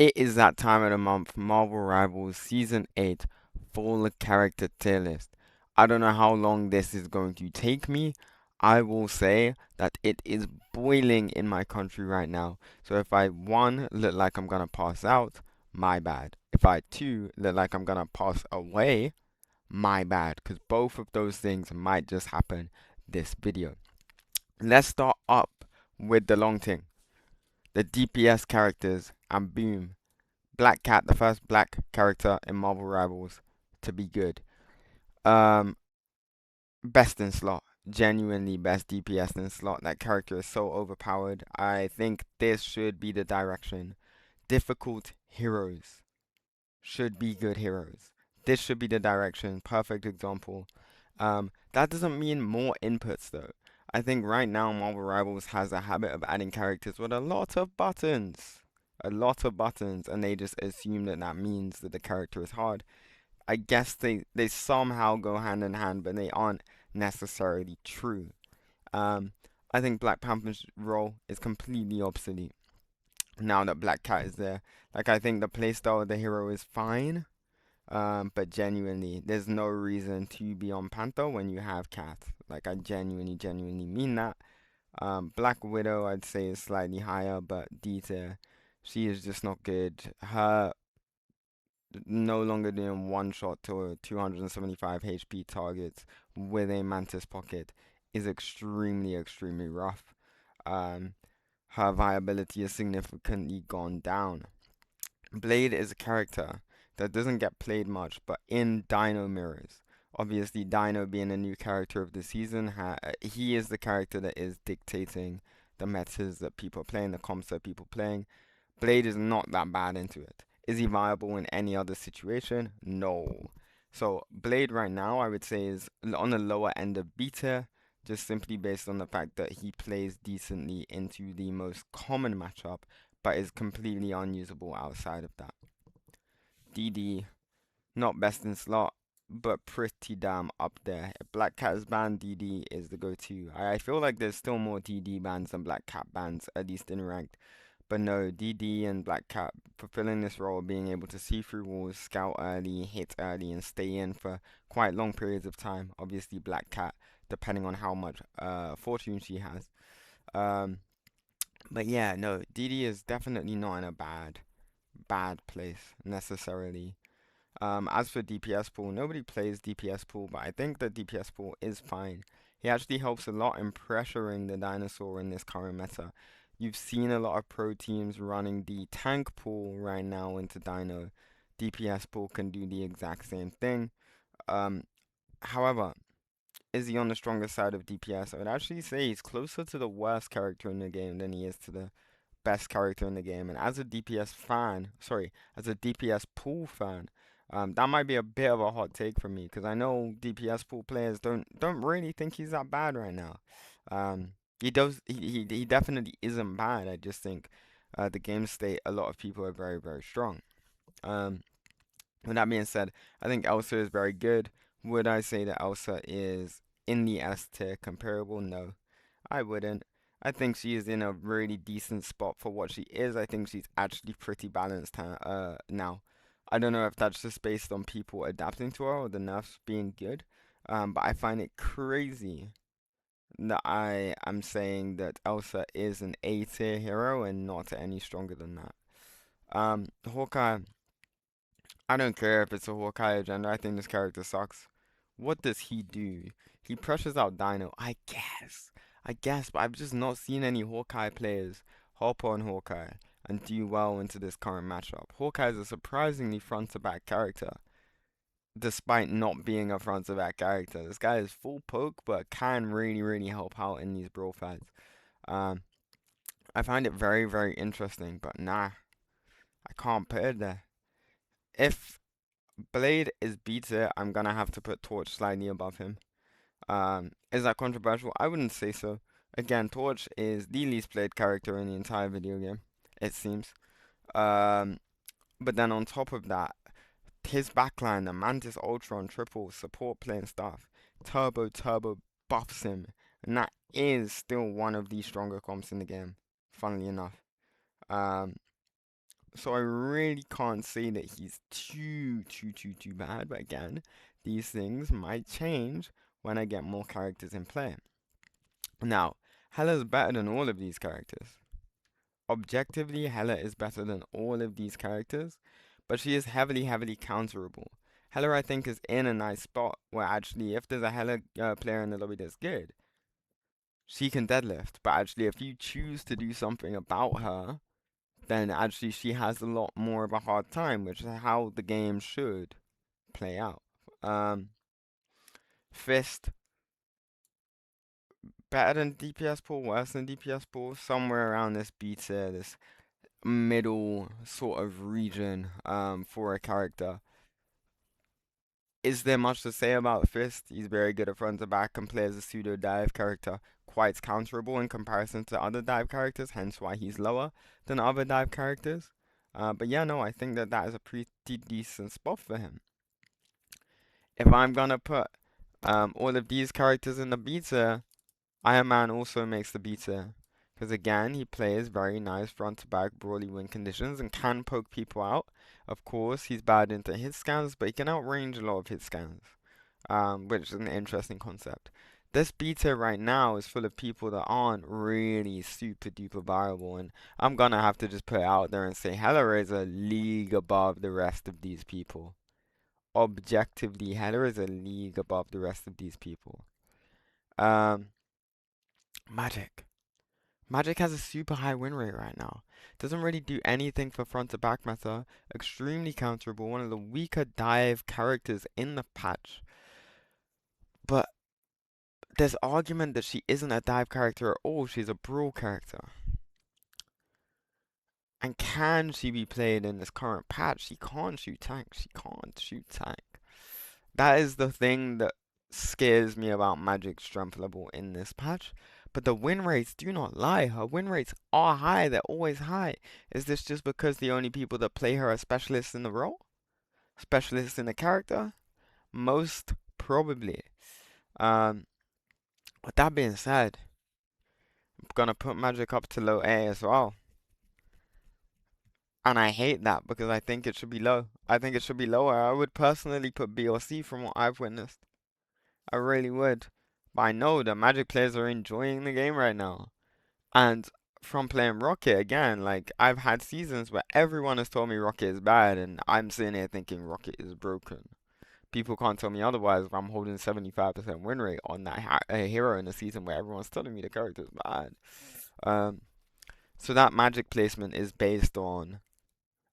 It is that time of the month, Marvel Rivals Season 8 full character tier list. I don't know how long this is going to take me. I will say that it is boiling in my country right now. So if I one look like I'm gonna pass out, my bad. If I two look like I'm gonna pass away, my bad. Because both of those things might just happen this video. Let's start up with the long thing. The DPS characters and boom. Black Cat, the first black character in Marvel Rivals to be good. Um, Best in slot. Genuinely best DPS in slot. That character is so overpowered. I think this should be the direction. Difficult heroes should be good heroes. This should be the direction. Perfect example. That doesn't mean more inputs though. I think right now Marvel Rivals has a habit of adding characters with a lot of buttons. A lot of buttons, and they just assume that that means that the character is hard. I guess they somehow go hand in hand, but they aren't necessarily true. Um, I think Black Panther's role is completely obsolete now that Black Cat is there. Like, I think the playstyle of the hero is fine, but genuinely, there's no reason to be on Panther when you have Cat. Like, I genuinely mean that. Black Widow, I'd say, is slightly higher, but D tier, she is just not good. Her no longer doing one shot to 275 HP targets with a Mantis pocket is extremely rough. Um, Her viability has significantly gone down. Blade is a character that doesn't get played much, but in Dino mirrors. Obviously, Dino being a new character of the season, he is the character that is dictating the metas that people are playing, the comps that people are playing. Blade is not that bad into it. Is he viable in any other situation? No. So Blade right now, I would say, is on the lower end of beta, just simply based on the fact that he plays decently into the most common matchup, but is completely unusable outside of that. DD, not best in slot, but pretty damn up there. If Black Cat is banned, DD is the go-to. I feel like there's still more DD bans than Black Cat bans, at least in ranked. But no, DD and Black Cat fulfilling this role, being able to see through walls, scout early, hit early, and stay in for quite long periods of time. Obviously, Black Cat, depending on how much fortune she has. Um, but yeah, no, DD is definitely not in a bad place necessarily. As for DPS pool, nobody plays DPS pool, but I think the DPS pool is fine. He actually helps a lot in pressuring the dinosaur in this current meta. You've seen a lot of pro teams running the tank pool right now into Dino. DPS pool can do the exact same thing. Um, However, is he on the stronger side of DPS? I would actually say he's closer to the worst character in the game than he is to the best character in the game. And as a DPS fan, sorry, as a DPS pool fan, that might be a bit of a hot take for me because I know DPS pool players don't really think he's that bad right now. He definitely isn't bad. I just think the game state a lot of people are very strong. Um, with that being said, I think Elsa is very good. Would I say that Elsa is in the S tier comparable? No, I wouldn't. I think she is in a really decent spot for what she is. I think she's actually pretty balanced now. I don't know if that's just based on people adapting to her or the nerfs being good. But I find it crazy that I am saying that Elsa is an A tier hero and not any stronger than that. Hawkeye, I don't care if it's a Hawkeye agenda. I think this character sucks. What does he do? He pressures out Dino. I guess, but I've just not seen any Hawkeye players hop on Hawkeye and do well into this current matchup. Hawkeye is a surprisingly front to back character, despite not being a front to back character. This guy is full poke, but can really help out in these brawl fights. Um, I find it very interesting, but nah, I can't put it there. If Blade is beta, I'm gonna have to put Torch slightly above him. Is that controversial? I wouldn't say so. Again, Torch is the least played character in the entire video game, it seems. Um, but then on top of that, his backline, the Mantis Ultron triple support playing stuff, Turbo buffs him, and that is still one of the stronger comps in the game, funnily enough. Um, So I really can't say that he's too bad. But again, these things might change when I get more characters in play. Now, Hella's better than all of these characters. Objectively, Hella is better than all of these characters, but she is heavily counterable. Hella, I think, is in a nice spot where actually, if there's a Hella player in the lobby that's good, she can deadlift. But actually, if you choose to do something about her, then actually she has a lot more of a hard time, which is how the game should play out. Um, Fist, better than DPS pool, worse than DPS pool, somewhere around this beta, this middle sort of region for a character. Is there much to say about Fist? He's very good at front to back and plays a pseudo dive character, quite counterable in comparison to other dive characters, hence why he's lower than other dive characters. But yeah, no, I think that that is a pretty decent spot for him. If I'm gonna put all of these characters in the beta, Iron Man also makes the beta. Because again, he plays very nice front to back brawly win conditions and can poke people out. Of course, he's bad into hit scans, but he can outrange a lot of hit scans, which is an interesting concept. This beta right now is full of people that aren't really super duper viable, and I'm gonna have to just put it out there and say Heller is a league above the rest of these people. Objectively, Heller is a league above the rest of these people. Um, Magic. Magic has a super high win rate right now. Doesn't really do anything for front to back meta. Extremely counterable. One of the weaker dive characters in the patch. But there's argument that she isn't a dive character at all. She's a brawl character. And can she be played in this current patch? She can't shoot tank. She can't shoot tank. That is the thing that scares me about Magic's strength level in this patch. But the win rates do not lie. Her win rates are high. They're always high. Is this just because the only people that play her are specialists in the role? Specialists in the character? Most probably. Um, with that being said, I'm gonna put Magic up to low A as well. And I hate that because I think it should be low. I think it should be lower. I would personally put B or C from what I've witnessed. I really would. But I know that Magic players are enjoying the game right now. And from playing Rocket again, like I've had seasons where everyone has told me Rocket is bad, and I'm sitting here thinking Rocket is broken. People can't tell me otherwise if I'm holding 75% win rate on that hero in a season where everyone's telling me the character is bad. Um, so that Magic placement is based on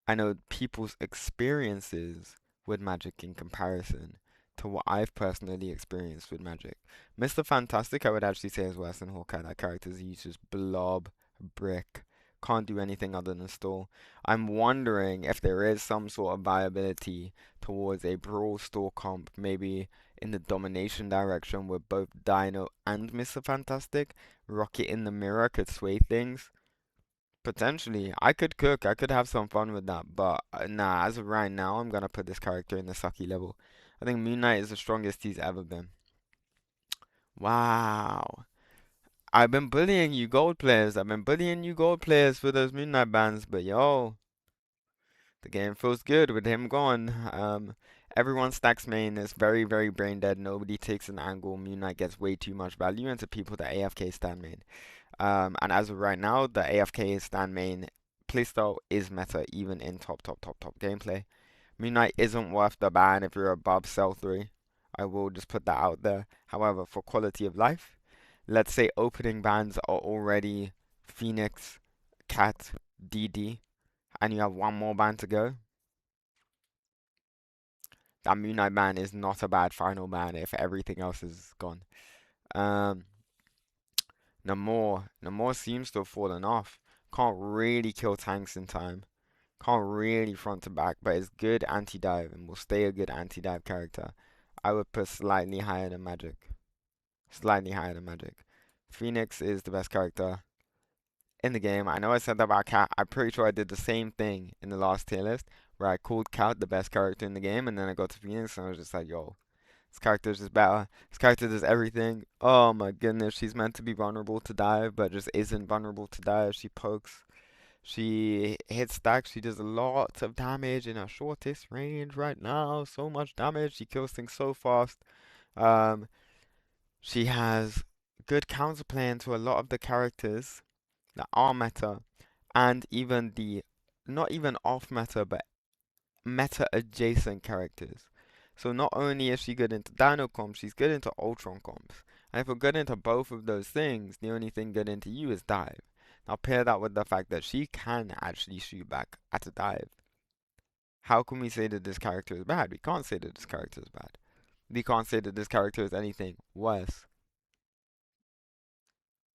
I know people's experiences with Magic in comparison to what I've personally experienced with Magic. Mr. Fantastic, I would actually say is worse than Hawkeye. That character is just blob, brick, can't do anything other than stall. I'm wondering if there is some sort of viability towards a brawl stall comp, maybe in the domination direction with both Dino and Mr. Fantastic. Rocket in the mirror could sway things. Potentially, I could cook. I could have some fun with that, but nah. As of right now, I'm gonna put this character in the sucky level. I think Moon Knight is the strongest he's ever been. Wow. I've been bullying you gold players. I've been bullying you gold players for those Moon Knight bans, but yo, the game feels good with him gone. Everyone stacks main is very brain dead. Nobody takes an angle. Moon Knight gets way too much value into people that AFK stand main. And as of right now, the AFK stand main playstyle is meta even in top gameplay. Moon Knight isn't worth the ban if you're above cell 3. I will just put that out there. However, for quality of life, let's say opening bans are already Phoenix, Cat, DD, and you have one more ban to go. That Moon Knight ban is not a bad final ban if everything else is gone. Um, Namor seems to have fallen off. Can't really kill tanks in time. Can't really front to back, but is good anti-dive and will stay a good anti-dive character. I would put slightly higher than Magic. Slightly higher than Magic. Phoenix is the best character in the game. I know I said that about Cat. I'm pretty sure I did the same thing in the last tier list where I called Cat the best character in the game, and then I got to Phoenix and I was just like, yo, this character is just better. This character does everything. Oh my goodness, she's meant to be vulnerable to dive, but just isn't vulnerable to dive. She pokes. She hits stacks. She does a lot of damage in her shortest range right now. So much damage. She kills things so fast. Um, she has good counterplay into a lot of the characters that are meta, and even the not even off meta, but meta adjacent characters. So not only is she good into Dino comps, she's good into Ultron comps. And if you're good into both of those things, the only thing good into you is dive. Now pair that with the fact that she can actually shoot back at a dive. How can we say that this character is bad? We can't say that this character is bad. We can't say that this character is anything worse.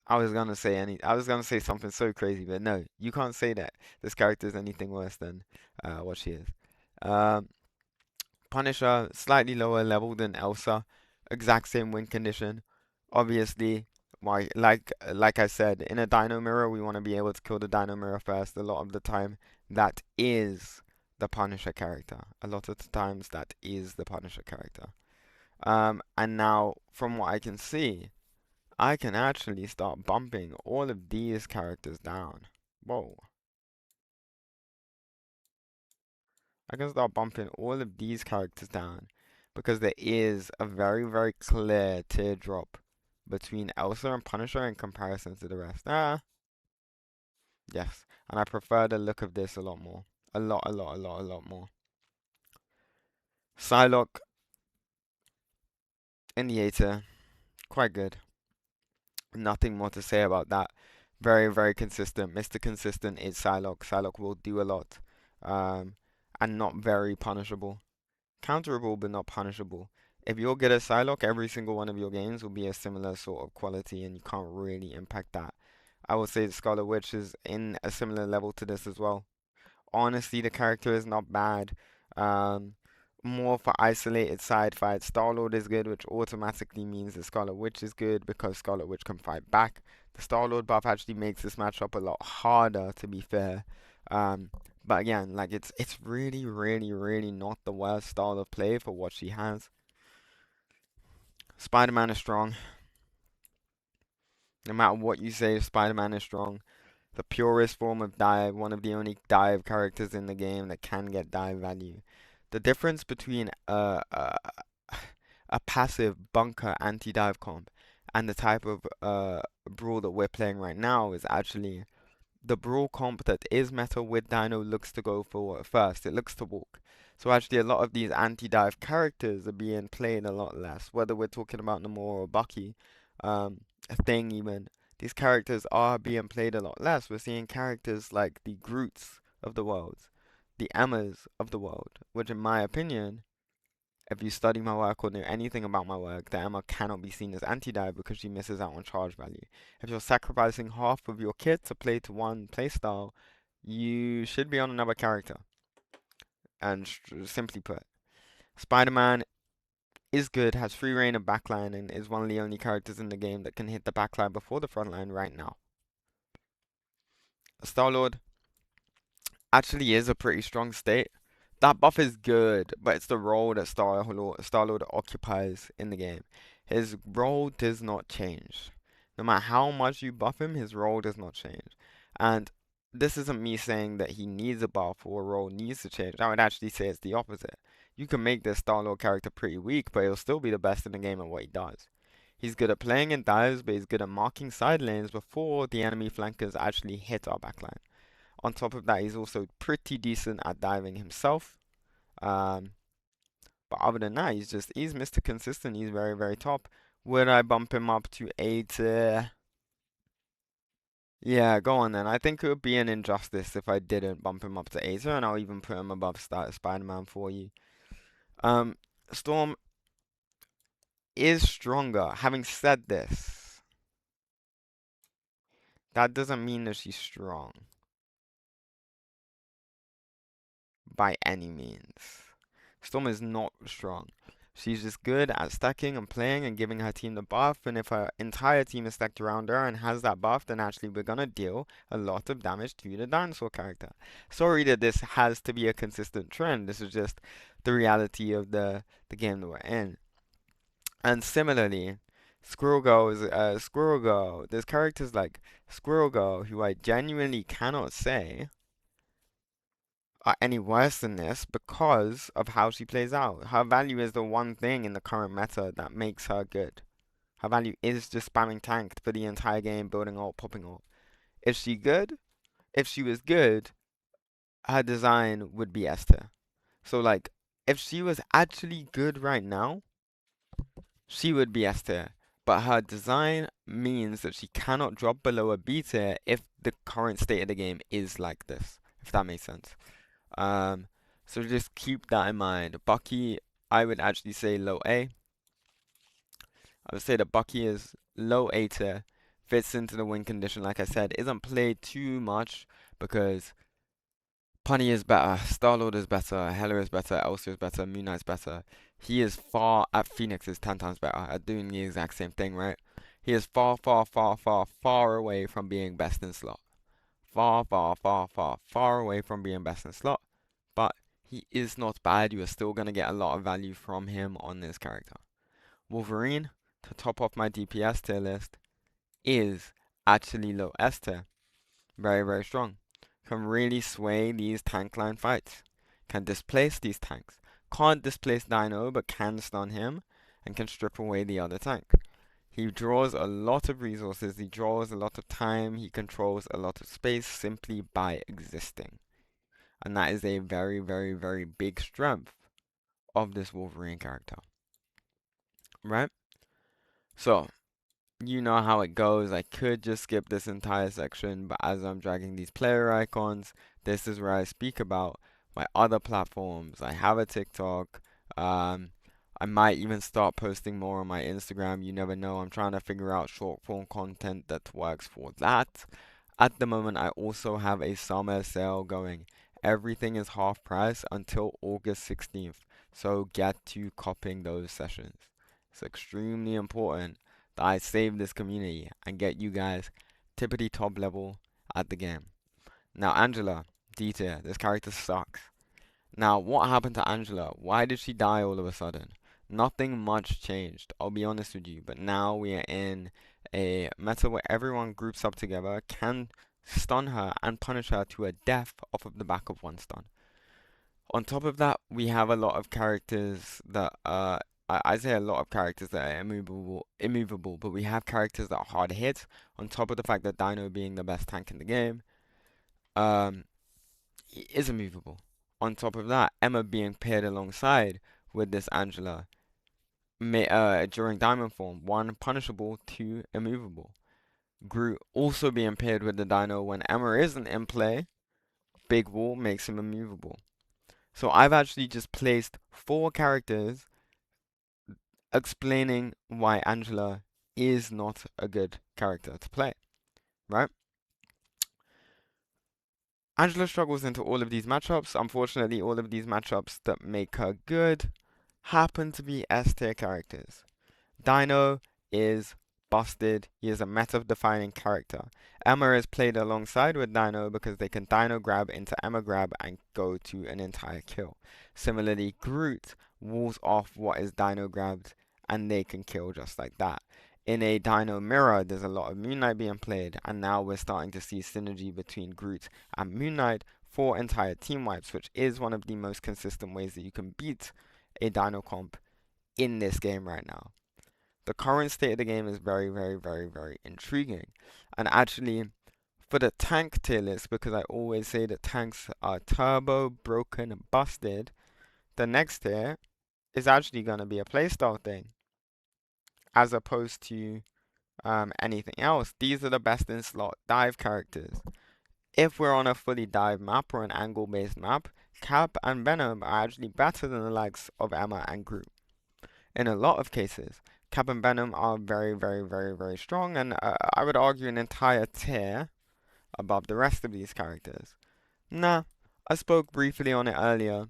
I was gonna say something so crazy, but no, you can't say that this character is anything worse than what she is. Um, Punisher, slightly lower level than Elsa, exact same win condition. Obviously, why like I said, in a Dino Mirror, we want to be able to kill the Dino Mirror first. A lot of the time, that is the Punisher character. A lot of the times, that is the Punisher character. And now, from what I can see, I can actually start bumping all of these characters down. Whoa. I can start bumping all of these characters down because there is a very, very clear teardrop between Elsa and Punisher in comparison to the rest. Yes. And I prefer the look of this a lot more. A lot more. Psylocke in the Aether, quite good. Nothing more to say about that. Very, very consistent. Mr. Consistent is Psylocke. Psylocke will do a lot. Um, and not very punishable. Counterable but not punishable. If you'll get a Psylocke, every single one of your games will be a similar sort of quality and you can't really impact that. I will say the Scarlet Witch is in a similar level to this as well. Honestly, the character is not bad. Um, More for isolated side fights. Star-Lord is good, which automatically means the Scarlet Witch is good because Scarlet Witch can fight back. The Star-Lord buff actually makes this matchup a lot harder, to be fair. Um, but again, like it's really, really, really not the worst style of play for what she has. Spider-Man is strong. No matter what you say, Spider-Man is strong. The purest form of dive, one of the only dive characters in the game that can get dive value. The difference between a passive bunker anti-dive comp and the type of brawl that we're playing right now is actually the brawl comp that is meta with Dino looks to go for first. It looks to walk. So actually a lot of these anti-dive characters are being played a lot less. Whether we're talking about Namor or Bucky, a thing even. These characters are being played a lot less. We're seeing characters like the Groots of the world, the Emmas of the world, which in my opinion, if you study my work or know anything about my work, the Emma cannot be seen as anti-dive because she misses out on charge value. If you're sacrificing half of your kit to play to one playstyle, you should be on another character. And simply put, Spider-Man is good, has free reign of backline, and is one of the only characters in the game that can hit the backline before the front line right now. Star-Lord actually is a pretty strong state. That buff is good, but it's the role that Star-Lord occupies in the game. His role does not change. No matter how much you buff him, his role does not change. And this isn't me saying that he needs a buff or a role needs to change. I would actually say it's the opposite. You can make this Star-Lord character pretty weak, but he'll still be the best in the game at what he does. He's good at playing in dives, but he's good at marking side lanes before the enemy flankers actually hit our backline. On top of that, he's also pretty decent at diving himself. Um, but other than that, he's Mr. Consistent. He's very, very top. Would I bump him up to 8? Yeah, go on then. I think it would be an injustice if I didn't bump him up to 8, and I'll even put him above Spider-Man for you. Um, Storm is stronger. Having said this, that doesn't mean that she's strong by any means. Storm is not strong. She's just good at stacking and playing and giving her team the buff. And if her entire team is stacked around her and has that buff, then actually we're gonna deal a lot of damage to the dinosaur character. Sorry that this has to be a consistent trend. This is just the reality of the game that we're in. And similarly, Squirrel Girl. There's characters like Squirrel Girl who I genuinely cannot say are any worse than this because of how she plays out. Her value is the one thing in the current meta that makes her good. Her value is just spamming tank for the entire game, building ult, popping ult. If she good, if she was good, her design would be S tier. So like, if she was actually good right now, she would be S tier. But her design means that she cannot drop below a B tier if the current state of the game is like this. If that makes sense. Um, so just keep that in mind. Bucky, I would actually say low A. I would say that Bucky is low A tier, fits into the win condition, like I said, isn't played too much because Punny is better, Star-Lord is better, Hela is better, Elsa is better, Moon Knight's better. He is far, at Phoenix is 10 times better at doing the exact same thing, right? He is far, far, far, far, far away from being best in slot. Far, far, far, far, far away from being best in slot. But he is not bad. You are still going to get a lot of value from him on this character. Wolverine, to top off my DPS tier list, is actually low S tier. Very, very strong. Can really sway these tank line fights. Can displace these tanks. Can't displace Dino, but can stun him and can strip away the other tank. He draws a lot of resources, he draws a lot of time, he controls a lot of space simply by existing. And that is a very, very, very big strength of this Wolverine character. Right? So, you know how it goes. I could just skip this entire section, but as I'm dragging these player icons, this is where I speak about my other platforms. I have a TikTok. Um, I might even start posting more on my Instagram. You never know. I'm trying to figure out short form content that works for that. At the moment, I also have a summer sale going. Everything is half price until August 16th. So get to copying those sessions. It's extremely important that I save this community and get you guys tippity top level at the game. Now, Angela, D tier, this character sucks. Now, what happened to Angela? Why did she die all of a sudden? Nothing much changed, I'll be honest with you, but now we are in a meta where everyone groups up together, can stun her and punish her to a death off of the back of one stun. On top of that, we have a lot of characters that I say a lot of characters that are immovable, but we have characters that are hard hit. On top of the fact that Dino being the best tank in the game, um, he is immovable. On top of that, Emma being paired alongside with this Angela during Diamond form, one punishable, two immovable. Groot also being paired with the Dino when Emma isn't in play. Big Wall makes him immovable. So I've actually just placed four characters explaining why Angela is not a good character to play, right? Angela struggles into all of these matchups. Unfortunately, all of these matchups that make her good happen to be S tier characters. Dino is busted. He is a meta-defining character. Emma is played alongside with Dino because they can Dino grab into Emma grab and go to an entire kill. Similarly, Groot walls off what is Dino grabbed and they can kill just like that. In a Dino mirror, there's a lot of Moon Knight being played, and now we're starting to see synergy between Groot and Moon Knight for entire team wipes, which is one of the most consistent ways that you can beat a Dino comp in this game right now. The current state of the game is very, very, very, very intriguing. And actually, for the tank tier list, because I always say that tanks are turbo, broken, and busted, the next tier is actually going to be a playstyle thing, as opposed to anything else. These are the best in slot dive characters. If we're on a fully dive map or an angle based map, Cap and Venom are actually better than the likes of Emma and Groot. In a lot of cases, Cap and Venom are very, very, very, very strong, and I would argue an entire tier above the rest of these characters. Nah, I spoke briefly on it earlier.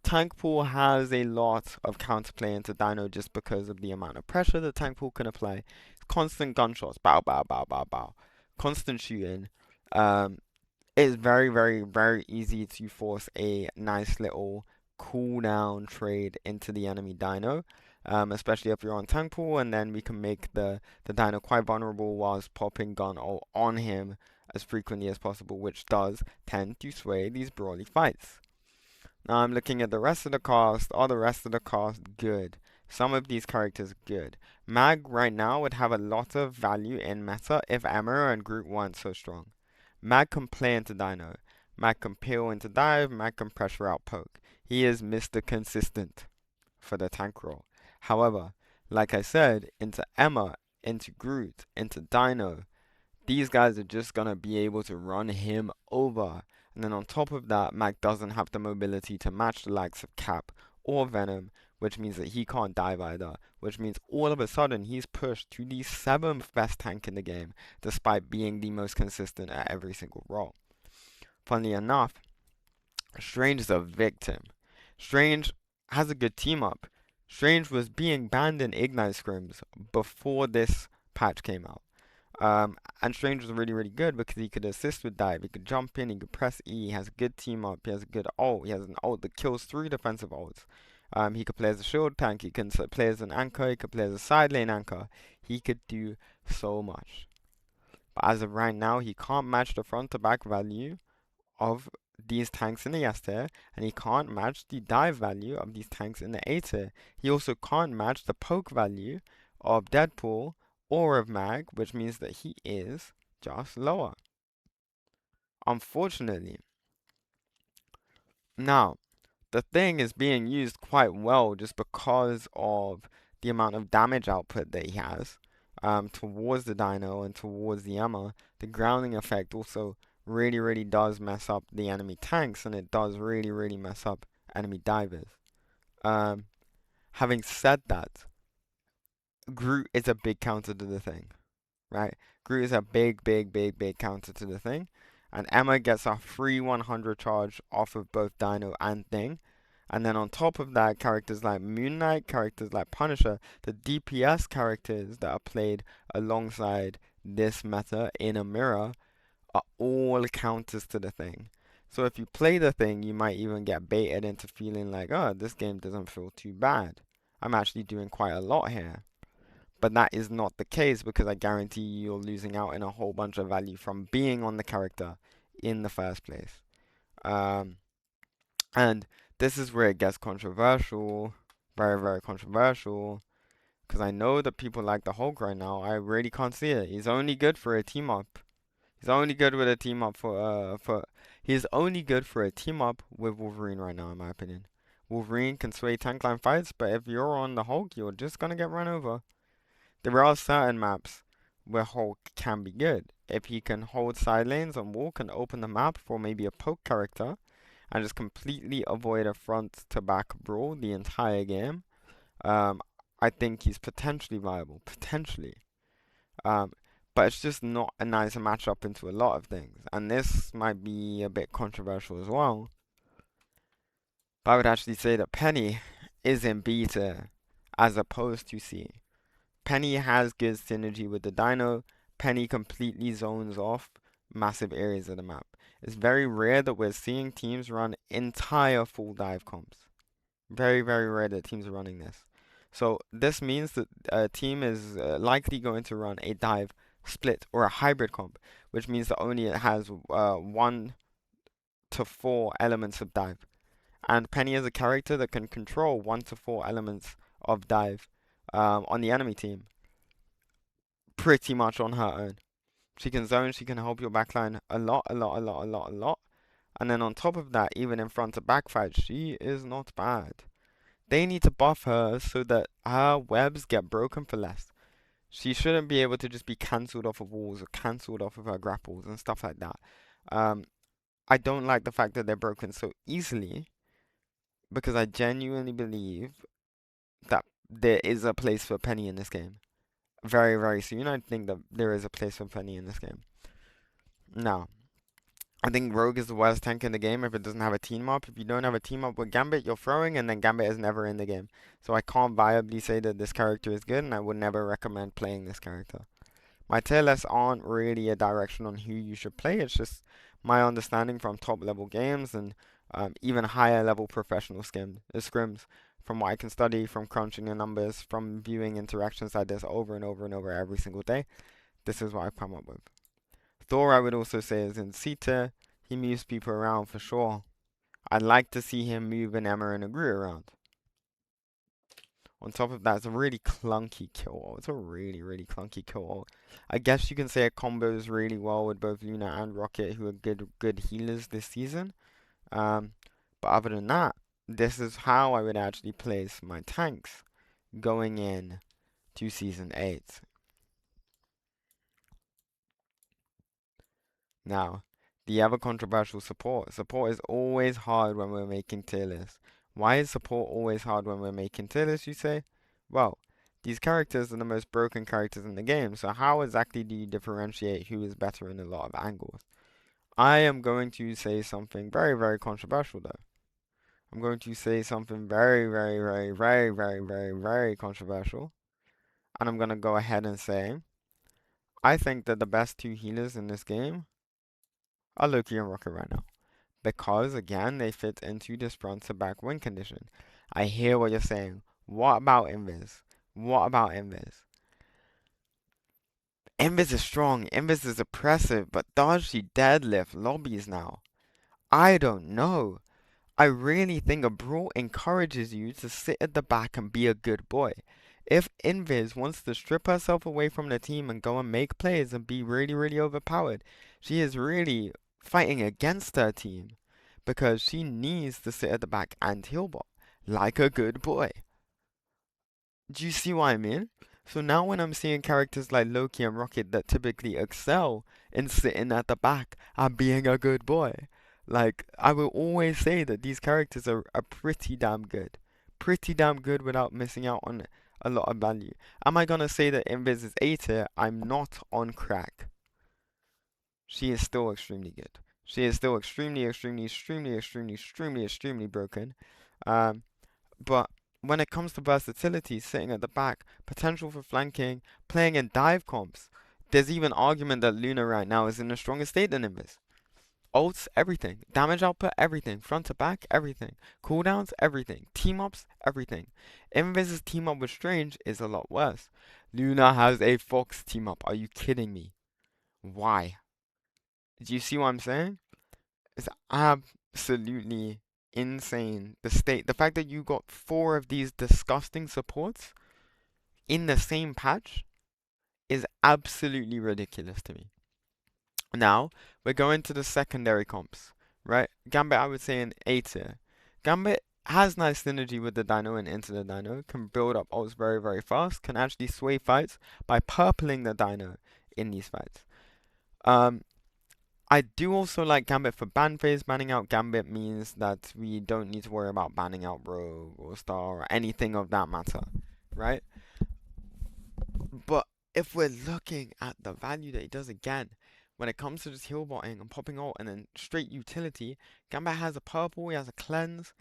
Tank Pool has a lot of counterplay into Dino just because of the amount of pressure that Tank Pool can apply. Constant gunshots, bow, bow, bow, bow, bow. Constant shooting. It's very, very, very easy to force a nice little cooldown trade into the enemy Dino. especially if you're on tank pool, and then we can make the dino quite vulnerable whilst popping gun ult on him as frequently as possible, which does tend to sway these brawly fights. Now I'm looking at the rest of the cast. Are the rest of the cast good? Some of these characters good. Mag right now would have a lot of value in meta if Emma and Groot weren't so strong. Mag can play into Dino. Mag can peel into dive. Mag can pressure out poke. He is Mr. Consistent for the tank role. However, like I said, into Emma, into Groot, into Dino, these guys are just gonna be able to run him over. And then on top of that, Mac doesn't have the mobility to match the likes of Cap or Venom, which means that he can't dive either, which means all of a sudden he's pushed to the seventh best tank in the game, despite being the most consistent at every single role. Funnily enough, Strange is a victim. Strange has a good team up. Strange was being banned in Ignite scrims before this patch came out. And Strange was really, really good because he could assist with dive, he could jump in, he could press E, he has a good team up, he has a good ult, he has an ult that kills 3 defensive ults. He could play as a shield tank, he can play as an anchor, he could play as a side lane anchor. He could do so much. But as of right now, he can't match the front to back value of these tanks in the S tier, and he can't match the dive value of these tanks in the A tier. He also can't match the poke value of Deadpool or of Mag, which means that he is just lower. Unfortunately. Now, the thing is being used quite well just because of the amount of damage output that he has towards the Dino and towards the Emma. The grounding effect also really, really does mess up the enemy tanks, and it does really, really mess up enemy divers. Um, Having said that, Groot is a big counter to the thing, right? Groot is a big, big, big, big counter to the thing. And Emma gets a free 100 charge off of both Dino and Thing. And then on top of that, characters like Moon Knight, characters like Punisher, the DPS characters that are played alongside this meta in a mirror are all counters to the thing. So if you play the thing, you might even get baited into feeling like, oh, this game doesn't feel too bad. I'm actually doing quite a lot here. But that is not the case because I guarantee you're losing out in a whole bunch of value from being on the character in the first place. Um, and this is where it gets controversial, very, very controversial. Because I know that people like the Hulk right now. I really can't see it. He's only good for a team up. He's only good with a team up for. He's only good for a team up with Wolverine right now, in my opinion. Wolverine can sway tank line fights, but if you're on the Hulk, you're just gonna get run over. There are certain maps where Hulk can be good. If he can hold side lanes and walk and open the map for maybe a poke character and just completely avoid a front to back brawl the entire game, um, I think he's potentially viable. Potentially. Um, but it's just not a nice matchup into a lot of things. And this might be a bit controversial as well. But I would actually say that Penny is in B tier as opposed to C. Penny has good synergy with the Dino. Penny completely zones off massive areas of the map. It's very rare that we're seeing teams run entire full dive comps. Very, very rare that teams are running this. So this means that a team is likely going to run a dive split or a hybrid comp, which means that only it has 1 to 4 elements of dive. And Penny is a character that can control 1 to 4 elements of dive on the enemy team pretty much on her own. She can zone, she can help your backline a lot, a lot, a lot, a lot, a lot. And then on top of that, even in front of back fights, she is not bad. They need to buff her so that her webs get broken for less. She shouldn't be able to just be cancelled off of walls or cancelled off of her grapples and stuff like that. I don't like the fact that they're broken so easily because I genuinely believe that there is a place for Penny in this game. Very, very soon, I think that there is a place for Penny in this game. Now, I think Rogue is the worst tank in the game if it doesn't have a team up. If you don't have a team up with Gambit, you're throwing, and then Gambit is never in the game. So I can't viably say that this character is good, and I would never recommend playing this character. My tier lists aren't really a direction on who you should play. It's just my understanding from top level games and even higher level professional scrims from what I can study, from crunching the numbers, from viewing interactions like this over and over and over every single day, this is what I've come up with. Thor, I would also say, is in C tier. He moves people around for sure. I'd like to see him move an Emma and a Groot around. On top of that, it's a really clunky kill ult. It's a really, really clunky kill ult. I guess you can say it combos really well with both Luna and Rocket, who are good healers this season. Um, but other than that, this is how I would actually place my tanks going in to Season 8. Now, the ever controversial support. Support is always hard when we're making tier lists. Why is support always hard when we're making tier lists, you say? Well, these characters are the most broken characters in the game, so how exactly do you differentiate who is better in a lot of angles? I am going to say something very, very controversial though. I'm going to say something very, very, very, very, very, very, very controversial. And I'm going to go ahead and say, I think that the best two healers in this game are Loki and Rocket right now. Because, again, they fit into this front to back win condition. I hear what you're saying. What about Invis? What about Invis? Invis is strong. Invis is oppressive. But does she deadlift lobbies now? I don't know. I really think a brawl encourages you to sit at the back and be a good boy. If Invis wants to strip herself away from the team and go and make plays and be really, really overpowered, she is really fighting against her team because she needs to sit at the back and heal bot like a good boy. Do you see what I mean? So now when I'm seeing characters like Loki and Rocket that typically excel in sitting at the back and being a good boy, like I will always say that these characters are pretty damn good. Pretty damn good without missing out on a lot of value. Am I gonna say that Invis is A tier? I'm not on crack. She is still extremely good. She is still extremely, extremely, extremely, extremely, extremely, extremely broken. Um, but when it comes to versatility, sitting at the back, potential for flanking, playing in dive comps, there's even argument that Luna right now is in a stronger state than Invis. Ults, everything. Damage output, everything. Front to back, everything. Cooldowns, everything. Team ups, everything. Invis's team up with Strange is a lot worse. Luna has a Fox team up. Are you kidding me? Why? Do you see what I'm saying? It's absolutely insane. The fact that you got four of these disgusting supports in the same patch is absolutely ridiculous to me. Now, we're going to the secondary comps, right? Gambit, I would say an A tier. Gambit has nice synergy with the Dino and into the Dino, can build up ults very, very fast, can actually sway fights by purpling the Dino in these fights. I do also like Gambit for ban phase. Banning out Gambit means that we don't need to worry about banning out Rogue or Star or anything of that matter, right? But if we're looking at the value that he does again, when it comes to just heal botting and popping ult and then straight utility, Gambit has a purple, he has a cleanse.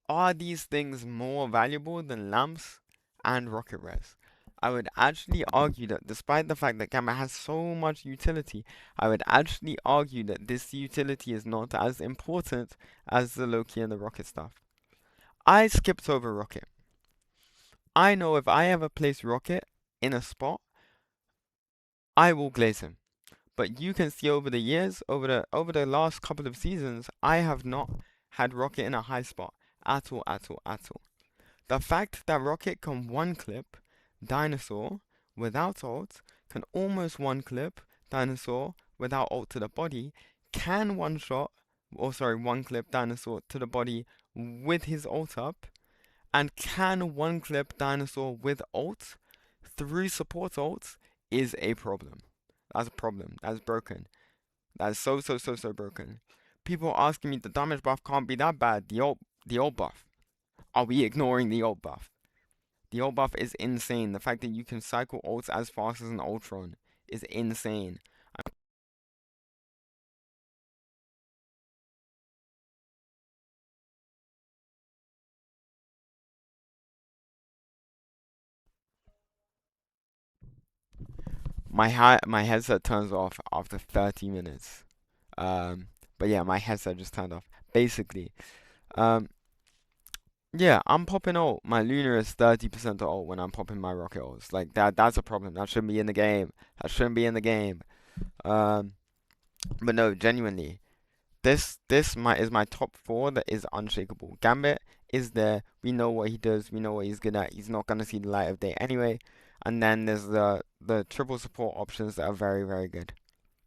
Are these things more valuable than lamps and rocket res? I would actually argue that despite the fact that Gambit has so much utility, I would actually argue that this utility is not as important as the Loki and the rocket stuff. I skipped over rocket. I know if I ever place rocket in a spot, I will glaze him. But you can see over the years, over the last couple of seasons, I have not had rocket in a high spot at all, at all, at all. The fact that Rocket can one clip Dinosaur without ult, can almost one clip Dinosaur without ult to the body, can one shot, or sorry, one clip Dinosaur to the body with his ult up, and can one clip Dinosaur with ult through support ults is a problem. That's a problem. That's broken. That's so, so, so, so broken. People are asking me the damage buff can't be that bad. The ult buff. Are we ignoring the ult buff? The ult buff is insane. The fact that you can cycle ults as fast as an Ultron is insane. My headset turns off after 30 minutes. Um, but yeah, my headset just turned off. Basically, um, Yeah, I'm popping ult. My Luna is 30% ult when I'm popping my rocket ults. Like that's a problem. That shouldn't be in the game. That shouldn't be in the game. Um, but no, genuinely, is my top four that is unshakable. Gambit is there. We know what he does. We know what he's good at. He's not gonna see the light of day anyway. And then there's the triple support options that are very, very good,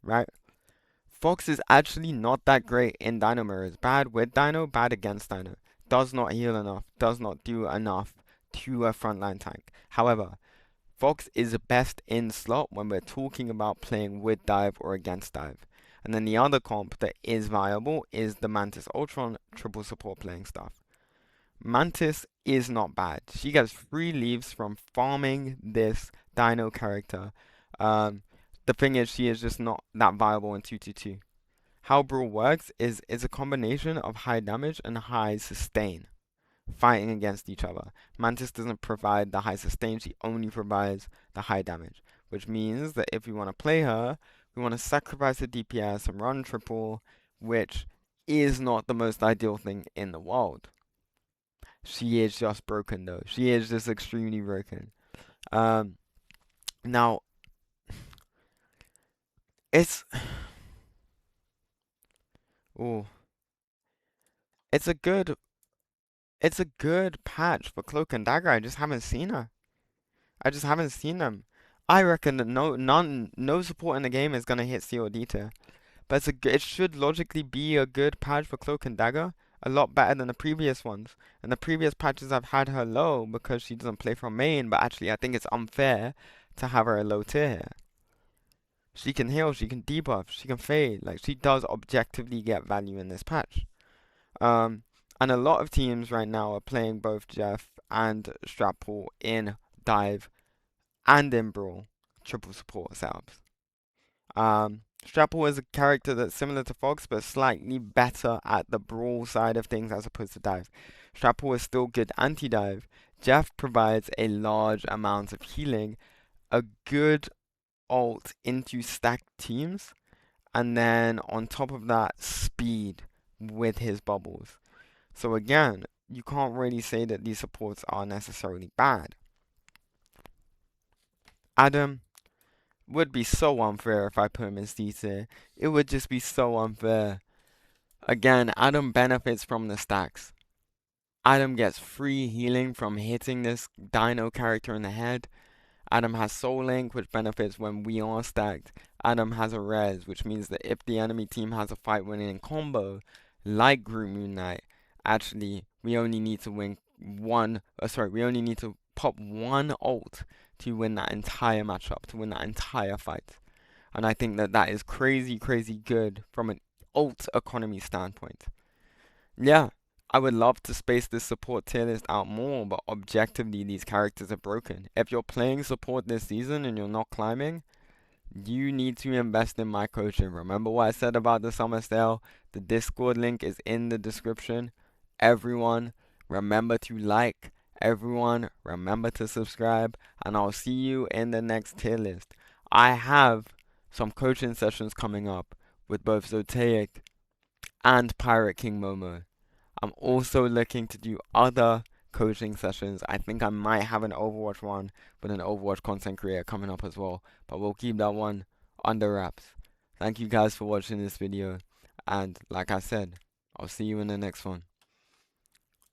right? Fox is actually not that great in Dino mirrors. Bad with Dino, bad against Dino. Does not heal enough, does not do enough to a frontline tank. However, Fox is best in slot when we're talking about playing with dive or against dive. And then the other comp that is viable is the Mantis Ultron triple support playing stuff. Mantis is not bad. She gets free leaves from farming this Dino character. Um, the thing is, she is just not that viable in 2-2-2. How Brawl works is a combination of high damage and high sustain, fighting against each other. Mantis doesn't provide the high sustain, she only provides the high damage, which means that if we want to play her, we want to sacrifice the DPS and run triple, which is not the most ideal thing in the world. She is just broken though. She is just extremely broken. Um, now it's oh, it's a good it's a good patch for Cloak and Dagger. I just haven't seen her. I just haven't seen them. I reckon that no support in the game is gonna hit COD tier, but it should logically be a good patch for Cloak and Dagger, a lot better than the previous ones. And the previous patches I've had her low because she doesn't play from main, but actually I think it's unfair to have her a low tier here. She can heal, she can debuff, she can fade. Like she does objectively get value in this patch. Um, and a lot of teams right now are playing both Jeff and Stratpool in dive and in Brawl triple support setups. Strapple is a character that's similar to Fox, but slightly better at the Brawl side of things as opposed to Dive. Strapple is still good anti-dive. Jeff provides a large amount of healing, a good ult into stacked teams, and then on top of that, speed with his bubbles. So again, you can't really say that these supports are necessarily bad. Adam would be so unfair if I put him in C tier. It would just be so unfair. Again, Adam benefits from the stacks. Adam gets free healing from hitting this Dino character in the head. Adam has Soul Link, which benefits when we are stacked. Adam has a res, which means that if the enemy team has a fight winning combo, like Group Moon Knight, actually, we only need to win we only need to pop one ult to win that entire matchup, to win that entire fight. And I think that that is crazy, crazy good from an ult economy standpoint. Yeah, I would love to space this support tier list out more, but objectively, these characters are broken. If you're playing support this season and you're not climbing, you need to invest in my coaching. Remember what I said about the summer sale? The Discord link is in the description. Everyone, remember to like. Everyone, remember to subscribe. And I'll see you in the next tier list. I have some coaching sessions coming up with both Zotaic and Pirate King Momo. I'm also looking to do other coaching sessions. I think I might have an Overwatch one with an Overwatch content creator coming up as well, but we'll keep that one under wraps. Thank you guys for watching this video, and like I said, I'll see you in the next one.